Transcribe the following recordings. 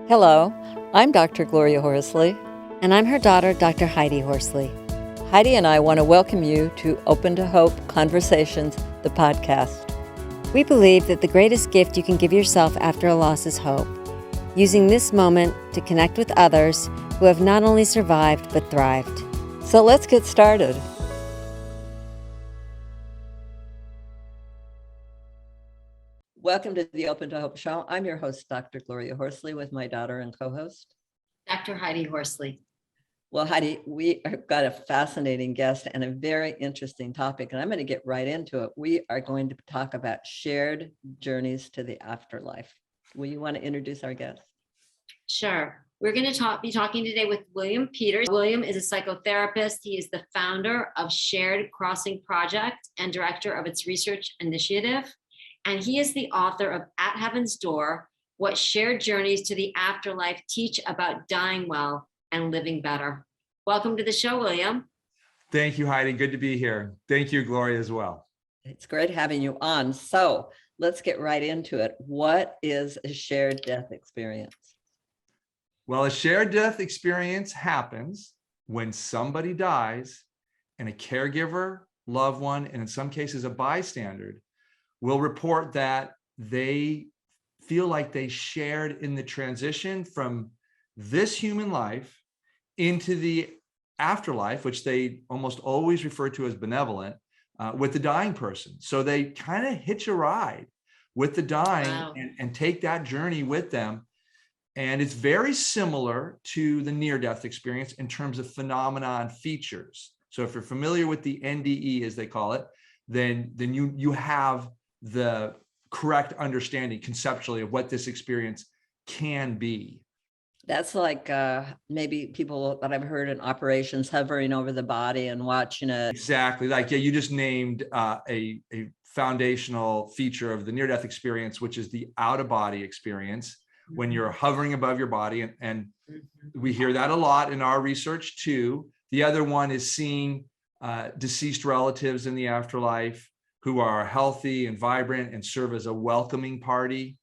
Hello, I'm Dr. Gloria Horsley. And I'm her daughter, Dr. Heidi Horsley. Heidi and I want to welcome you to Open to Hope Conversations, the podcast. We believe that the greatest gift you can give yourself after a loss is hope, using this moment to connect with others who have not only survived but thrived. So let's get started. Welcome to the Open to Hope show. I'm your host, Dr. Gloria Horsley, with my daughter and co-host, Dr. Heidi Horsley. Well, Heidi, we have got a fascinating guest and a very interesting topic, and I'm going to get right into it. We are going to talk about shared journeys to the afterlife. Will you want to introduce our guest? Sure. We're going to be talking today with William Peters. William is a psychotherapist. He is the founder of Shared Crossing Project and director of its research initiative. And he is the author of At Heaven's Door, What Shared Journeys to the Afterlife Teach About Dying Well and Living Better. Welcome to the show, William. Thank you, Heidi. Good to be here. Thank you, Gloria, as well. It's great having you on. So let's get right into it. What is a shared death experience? Well, a shared death experience happens when somebody dies and a caregiver, loved one, and in some cases a bystander will report that they feel like they shared in the transition from this human life into the afterlife, which they almost always refer to as benevolent, with the dying person. So they kind of hitch a ride with the dying. Wow. and take that journey with them. And it's very similar to the near-death experience in terms of phenomenon features. So if you're familiar with the NDE, as they call it, then you have the correct understanding conceptually of what this experience can be. That's like maybe people that I've heard in operations hovering over the body and watching it. Exactly. Like, yeah, you just named a foundational feature of the near-death experience, which is the out-of-body experience, when you're hovering above your body. And we hear that a lot in our research too. The other one is seeing deceased relatives in the afterlife who are healthy and vibrant and serve as a welcoming party.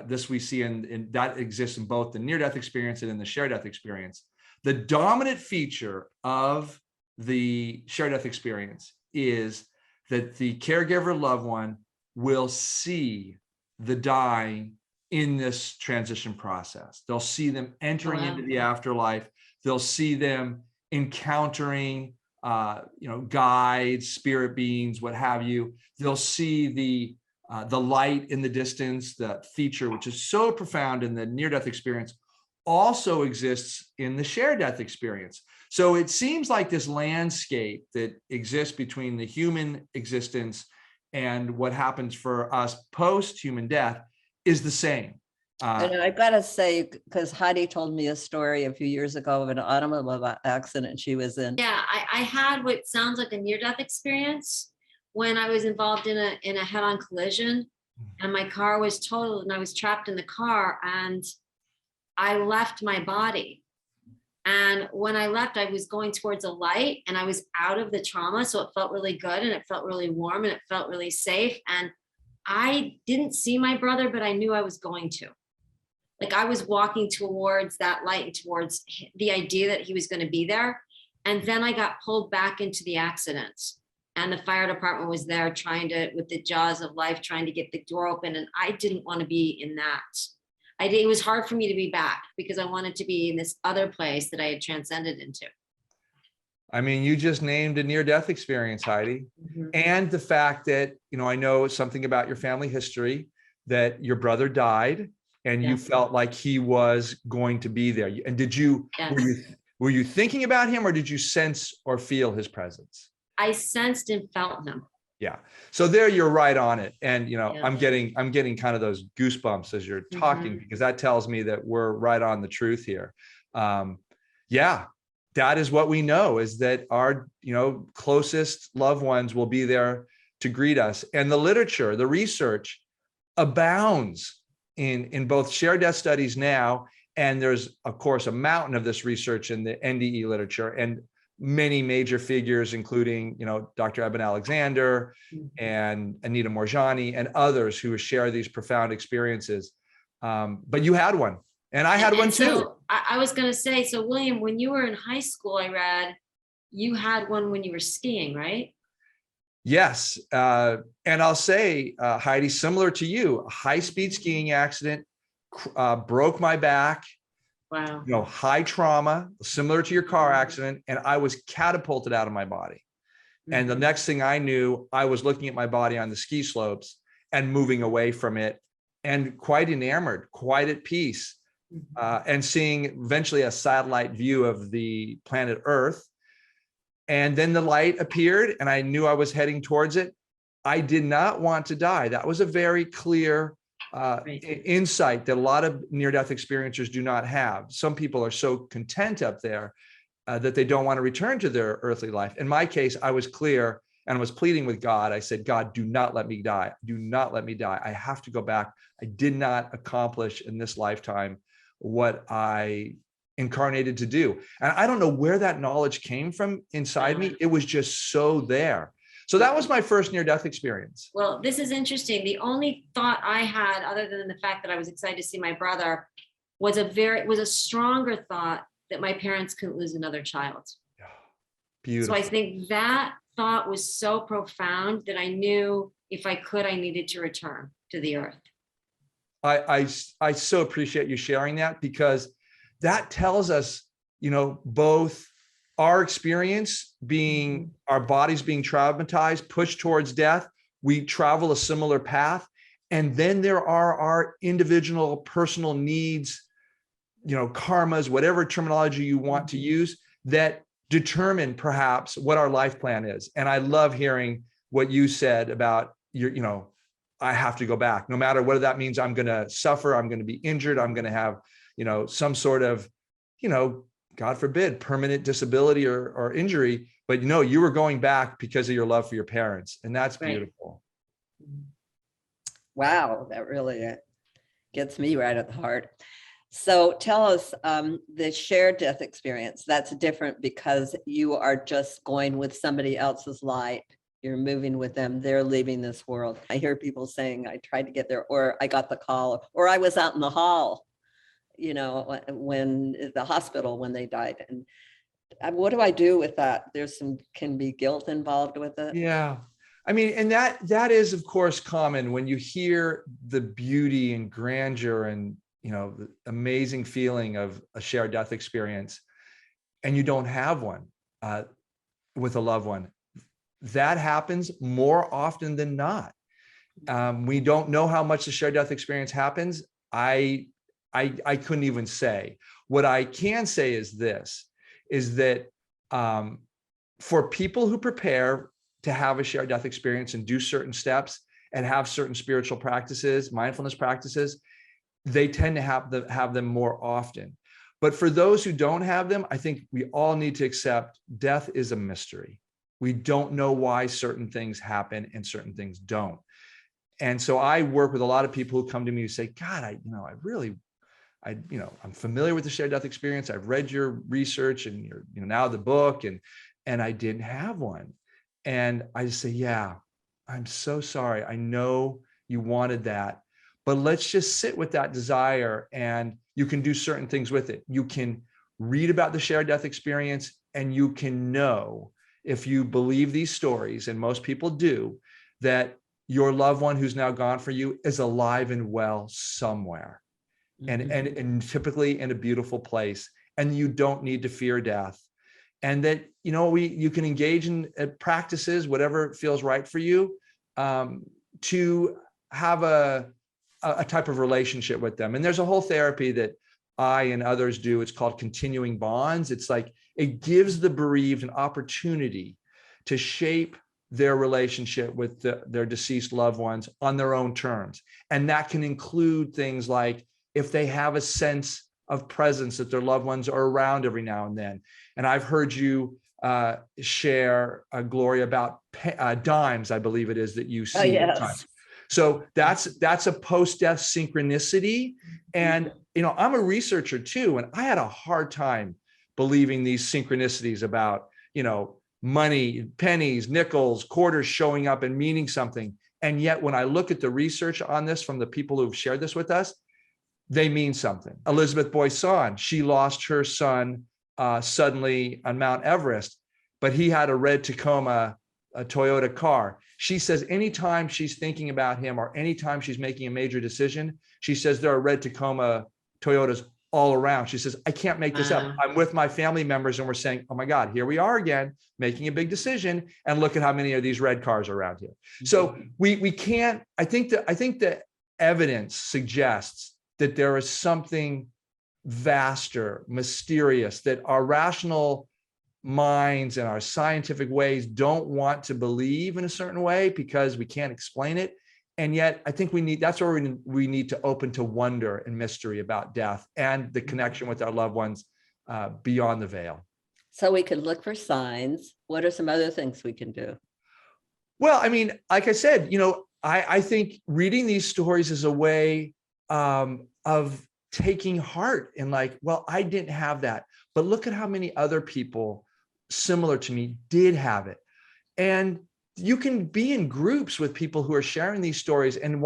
This we see and that exists in both the near-death experience and in the shared death experience. The dominant feature of the shared death experience is that the caregiver loved one will see the dying in this transition process. They'll see them entering into the afterlife. They'll see them encountering guides, spirit beings, what have you. They'll see the light in the distance. That feature, which is so profound in the near-death experience, also exists in the shared death experience. So it seems like this landscape that exists between the human existence and what happens for us post-human death is the same. And I've got to say, because Heidi told me a story a few years ago of an automobile accident she was in. Yeah, I had what sounds like a near-death experience when I was involved in a head-on collision, and my car was totaled and I was trapped in the car and I left my body. And when I left, I was going towards a light and I was out of the trauma. So it felt really good and it felt really warm and it felt really safe. And I didn't see my brother, but I knew I was going to. Like, I was walking towards that light and towards the idea that he was going to be there. And then I got pulled back into the accident. And the fire department was there with the jaws of life, trying to get the door open. And I didn't want to be in that. It was hard for me to be back because I wanted to be in this other place that I had transcended into. I mean, you just named a near-death experience, Heidi. And the fact that, I know something about your family history, that your brother died and you felt like he was going to be there. And were you thinking about him, or did you sense or feel his presence? I sensed and felt him. Yeah. So there you're right on it. And, I'm getting kind of those goosebumps as you're talking, because that tells me that we're right on the truth here. That is what we know, is that our, closest loved ones will be there to greet us. And the literature, the research abounds in both shared death studies now. And there's, of course, a mountain of this research in the NDE literature, and many major figures, including, Dr. Eben Alexander and Anita Morjani and others who share these profound experiences. But you had one. And I had one too. So I was going to say, so William, when you were in high school, I read you had one when you were skiing, right? Yes. And I'll say, Heidi, similar to you, a high-speed skiing accident, broke my back, Wow. high trauma, similar to your car accident. And I was catapulted out of my body. And the next thing I knew, I was looking at my body on the ski slopes and moving away from it, and quite enamored, quite at peace, and seeing eventually a satellite view of the planet Earth. And then the light appeared and I knew I was heading towards it. I did not want to die. That was a very clear insight that a lot of near-death experiencers do not have. Some people are so content up there that they don't want to return to their earthly life. In my case, I was clear and I was pleading with God. I said, God, do not let me die. Do not let me die. I have to go back. I did not accomplish in this lifetime what I incarnated to do. And I don't know where that knowledge came from inside me. It was just so there. So that was my first near-death experience. Well, this is interesting. The only thought I had, other than the fact that I was excited to see my brother, was a stronger thought that my parents couldn't lose another child. Beautiful. So I think that thought was so profound that I knew if I could, I needed to return to the earth. I so appreciate you sharing that, because that tells us, both our experience being, our bodies being traumatized, pushed towards death, we travel a similar path. And then there are our individual personal needs, karmas, whatever terminology you want to use, that determine perhaps what our life plan is. And I love hearing what you said about I have to go back, no matter what that means. I'm going to suffer. I'm going to be injured. I'm going to have, some sort of, God forbid, permanent disability or injury. But you were going back because of your love for your parents. And that's beautiful. Wow, that really gets me right at the heart. So tell us the shared death experience. That's different because you are just going with somebody else's light. You're moving with them. They're leaving this world. I hear people saying, I tried to get there, or I got the call, or I was out in the hall, when the hospital, when they died. And what do I do with that? Can be guilt involved with it. Yeah. I mean, and that is, of course, common when you hear the beauty and grandeur and, the amazing feeling of a shared death experience, and you don't have one with a loved one. That happens more often than not. We don't know how much the shared death experience happens. I couldn't even say. What I can say is this, is that for people who prepare to have a shared death experience and do certain steps and have certain spiritual practices, mindfulness practices, they tend to have them more often. But for those who don't have them, I think we all need to accept death is a mystery. We don't know why certain things happen and certain things don't. And so I work with a lot of people who come to me who say, God, I'm familiar with the shared death experience. I've read your research and your, now the book, and I didn't have one. And I just say, yeah, I'm so sorry. I know you wanted that, but let's just sit with that desire, and you can do certain things with it. You can read about the shared death experience, and you can know, if you believe these stories, and most people do, that your loved one who's now gone for you is alive and well somewhere, and typically in a beautiful place, and you don't need to fear death. And that, you can engage in practices, whatever feels right for you, to have a type of relationship with them. And there's a whole therapy that I and others do. It's called continuing bonds. It's like, it gives the bereaved an opportunity to shape their relationship with their deceased loved ones on their own terms. And that can include things like, if they have a sense of presence, that their loved ones are around every now and then. And I've heard you share, Gloria, about dimes, I believe it is, that you see. Oh, yes. So that's a post-death synchronicity. And, I'm a researcher too, and I had a hard time believing these synchronicities about, money, pennies, nickels, quarters showing up and meaning something. And yet when I look at the research on this from the people who've shared this with us, they mean something. Elizabeth Boisson, she lost her son suddenly on Mount Everest, but he had a red Tacoma, a Toyota car. She says anytime she's thinking about him or anytime she's making a major decision, she says there are red Tacoma Toyotas all around. She says, I can't make this up. I'm with my family members and we're saying, oh my God, here we are again, making a big decision. And look at how many of these red cars are around here. So we can't, I think the evidence suggests that there is something vaster, mysterious, that our rational minds and our scientific ways don't want to believe in a certain way because we can't explain it. And yet I think that's where we need to open to wonder and mystery about death and the connection with our loved ones beyond the veil. So we could look for signs. What are some other things we can do? Well, I mean, like I said, I think reading these stories is a way of taking heart in like, well, I didn't have that, but look at how many other people similar to me did have it. And you can be in groups with people who are sharing these stories, and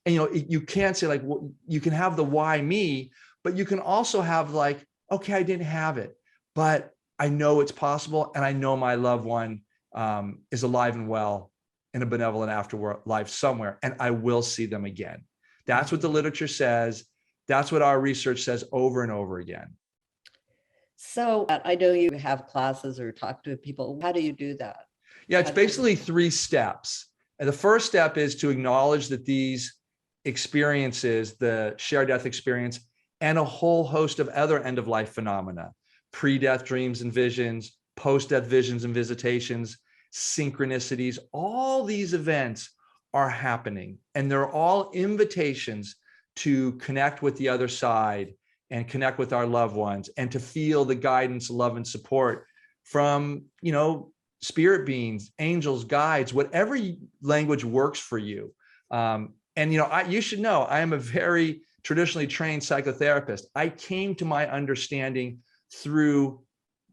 you can't say like, well, you can have the why me, but you can also have like, okay, I didn't have it, but I know it's possible. And I know my loved one is alive and well in a benevolent afterlife somewhere, and I will see them again. That's what the literature says. That's what our research says over and over again. So I know you have classes or talk to people. How do you do that? Yeah, it's basically 3 steps. And the first step is to acknowledge that these experiences, the shared death experience, and a whole host of other end-of-life phenomena, pre-death dreams and visions, post-death visions and visitations, synchronicities, all these events are happening. And they're all invitations to connect with the other side and connect with our loved ones and to feel the guidance, love, and support from, spirit beings, angels, guides, whatever language works for you. You should know, I am a very traditionally trained psychotherapist. I came to my understanding through,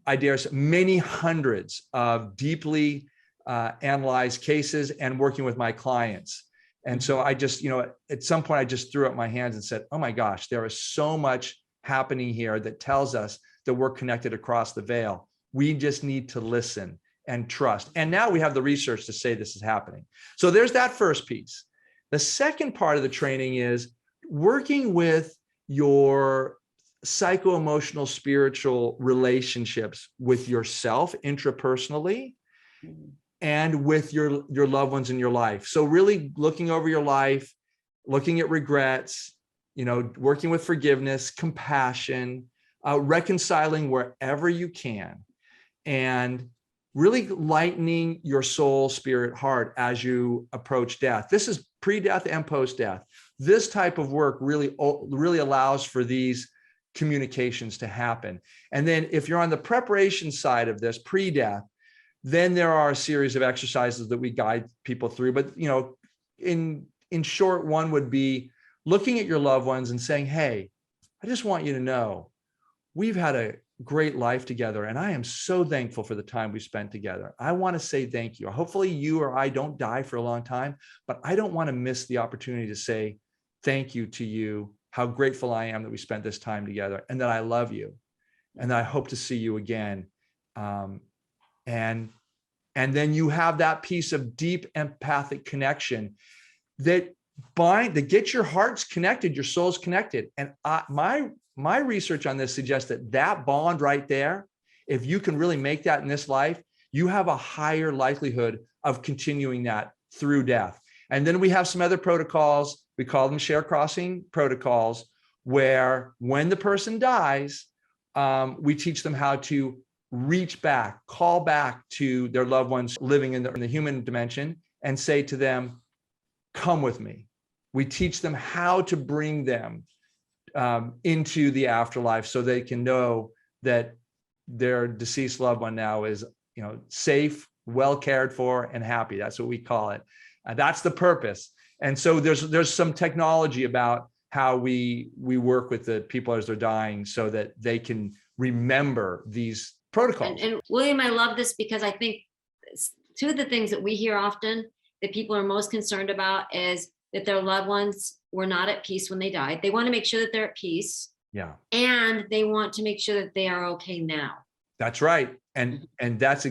I dare say, many hundreds of deeply analyzed cases and working with my clients. And so I just, at some point I just threw up my hands and said, oh my gosh, there is so much happening here that tells us that we're connected across the veil. We just need to listen and trust. And now we have the research to say this is happening. So there's that first piece. The second part of the training is working with your psycho-emotional, spiritual relationships with yourself intrapersonally and with your loved ones in your life. So really looking over your life, looking at regrets, working with forgiveness, compassion, reconciling wherever you can, and really lightening your soul, spirit, heart as you approach death. This is pre-death and post-death. This type of work really allows for these communications to happen. And then if you're on the preparation side of this, pre-death, then there are a series of exercises that we guide people through. But, in short, one would be looking at your loved ones and saying, hey, I just want you to know we've had a great life together, and I am so thankful for the time we spent together. I want to say thank you. Hopefully you or I don't die for a long time, but I don't want to miss the opportunity to say thank you to you, how grateful I am that we spent this time together, and that I love you, and that I hope to see you again. And then you have that piece of deep empathic connection that gets your hearts connected, your souls connected. And my research on this suggests that bond right there, if you can really make that in this life, you have a higher likelihood of continuing that through death. And then we have some other protocols. We call them share crossing protocols, where when the person dies, we teach them how to reach back, call back to their loved ones living in the human dimension and say to them, come with me. We teach them how to bring them into the afterlife so they can know that their deceased loved one now is, safe, well cared for, and happy. That's what we call it. That's the purpose. And so there's some technology about how we work with the people as they're dying so that they can remember these protocols. And William, I love this because I think two of the things that we hear often that people are most concerned about is that their loved ones were not at peace when they died. They want to make sure that they're at peace, Yeah, and they want to make sure that they are okay now. that's right. And that's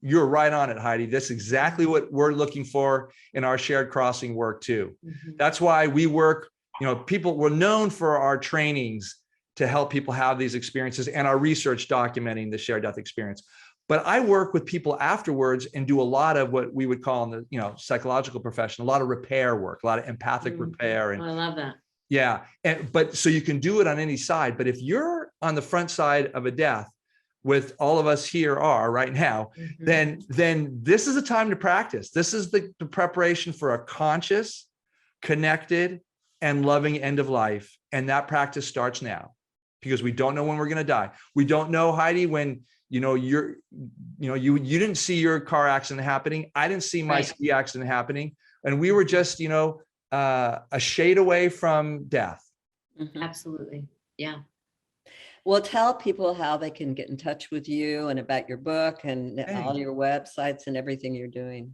you're right on it, Heidi. That's exactly what we're looking for in our shared crossing work too. That's why we work, we're known for our trainings to help people have these experiences and our research documenting the shared death experience. But I work with people afterwards and do a lot of what we would call in the psychological profession, a lot of repair work, a lot of empathic repair. And I love that. yeah. But so you can do it on any side. But if you're on the front side of a death, with all of us here are right now, then this is a time to practice. This is the preparation for a conscious, connected, and loving end of life. And that practice starts now, because we don't know when we're going to die. We don't know, Heidi, when you didn't see your car accident happening. I didn't see my ski accident happening, and we were just a shade away from death. Absolutely. Yeah. Well, tell people how they can get in touch with you and about your book and all your websites and everything you're doing.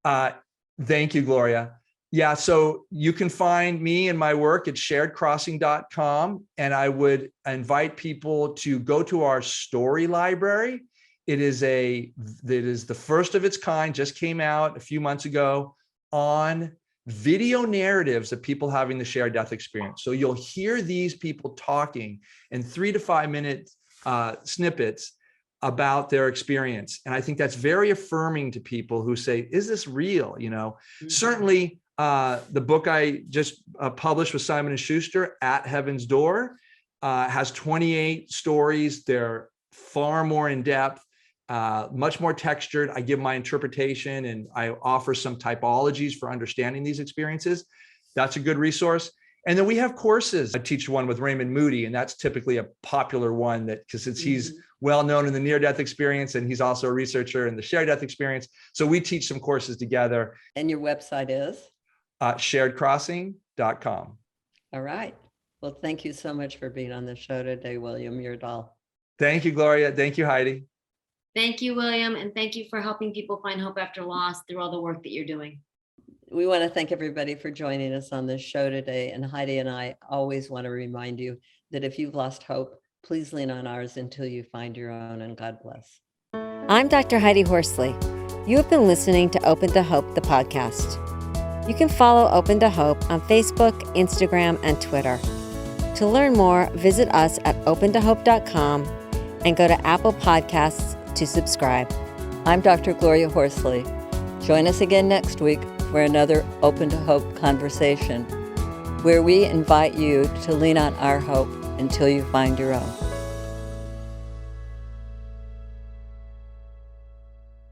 Thank you, Gloria. Yeah, so you can find me and my work at sharedcrossing.com. And I would invite people to go to our story library. It is the first of its kind, just came out a few months ago, on video narratives of people having the shared death experience. So you'll hear these people talking in 3 to 5 minute snippets about their experience. And I think that's very affirming to people who say, is this real? Certainly the book I just published with Simon & Schuster, At Heaven's Door, has 28 stories. They're far more in depth, much more textured. I give my interpretation and I offer some typologies for understanding these experiences. That's a good resource. And then we have courses. I teach one with Raymond Moody, and that's typically a popular one because he's well known in the near-death experience, and he's also a researcher in the shared death experience. So we teach some courses together. And your website is? sharedcrossing.com. All right. Well, thank you so much for being on the show today, William Myrdal. Thank you, Gloria. Thank you, Heidi. Thank you, William. And thank you for helping people find hope after loss through all the work that you're doing. We want to thank everybody for joining us on this show today. And Heidi and I always want to remind you that if you've lost hope, please lean on ours until you find your own, and God bless. I'm Dr. Heidi Horsley. You have been listening to Open to Hope, the podcast. You can follow Open to Hope on Facebook, Instagram, and Twitter. To learn more, visit us at opentohope.com and go to Apple Podcasts to subscribe. I'm Dr. Gloria Horsley. Join us again next week for another Open to Hope conversation, where we invite you to lean on our hope until you find your own.